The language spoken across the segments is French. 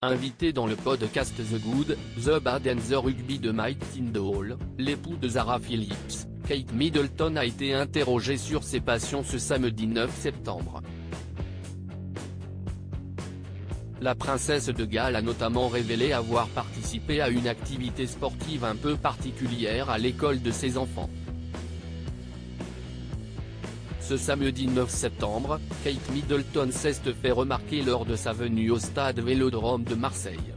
Invité dans le podcast The Good, The Bad and the Rugby de Mike Tindall, l'époux de Zara Phillips, Kate Middleton a été interrogée sur ses passions ce samedi 9 septembre. La princesse de Galles a notamment révélé avoir participé à une activité sportive un peu particulière à l'école de ses enfants. Ce samedi 9 septembre, Kate Middleton s'est fait remarquer lors de sa venue au stade Vélodrome de Marseille.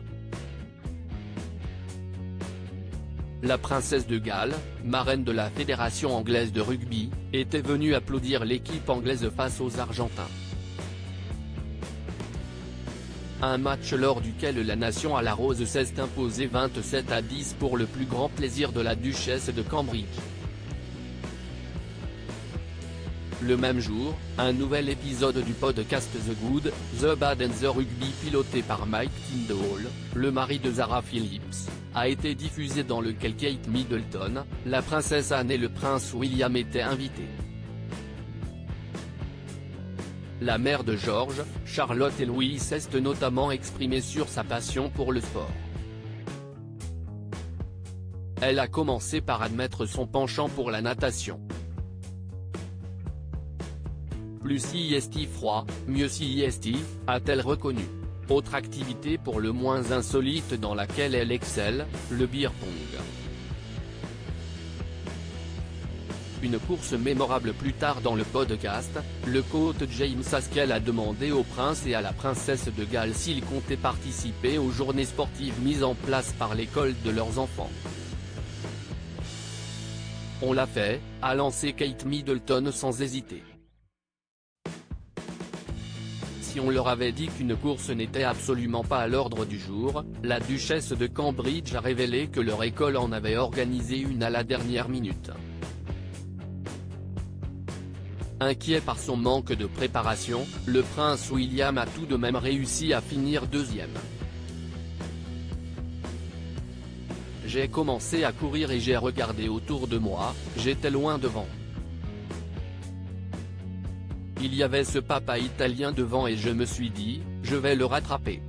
La princesse de Galles, marraine de la Fédération anglaise de rugby, était venue applaudir l'équipe anglaise face aux Argentins. Un match lors duquel la nation à la rose s'est imposée 27-10 pour le plus grand plaisir de la duchesse de Cambridge. Le même jour, un nouvel épisode du podcast The Good, The Bad and the Rugby piloté par Mike Tindall, le mari de Zara Phillips, a été diffusé dans lequel Kate Middleton, la princesse Anne et le prince William étaient invités. La mère de George, Charlotte et Louis s'est notamment exprimée sur sa passion pour le sport. Elle a commencé par admettre son penchant pour la natation. Plus si est froid, mieux si est, a-t-elle reconnu. Autre activité pour le moins insolite dans laquelle elle excelle, le beer pong. Une course mémorable plus tard dans le podcast, le coach James Haskell a demandé au prince et à la princesse de Galles s'ils comptaient participer aux journées sportives mises en place par l'école de leurs enfants. On l'a fait, a lancé Kate Middleton sans hésiter. Si on leur avait dit qu'une course n'était absolument pas à l'ordre du jour, la duchesse de Cambridge a révélé que leur école en avait organisé une à la dernière minute. Inquiet par son manque de préparation, le prince William a tout de même réussi à finir deuxième. J'ai commencé à courir et j'ai regardé autour de moi, j'étais loin devant. Il y avait ce papa italien devant et je me suis dit, je vais le rattraper.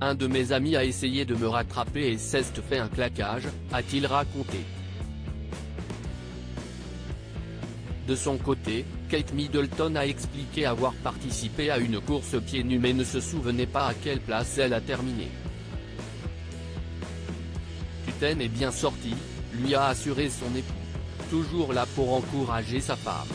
Un de mes amis a essayé de me rattraper et s'est fait un claquage, a-t-il raconté. De son côté, Kate Middleton a expliqué avoir participé à une course pieds nus mais ne se souvenait pas à quelle place elle a terminé. Tu t'en es bien sorti, lui a assuré son époux. Toujours là pour encourager sa femme.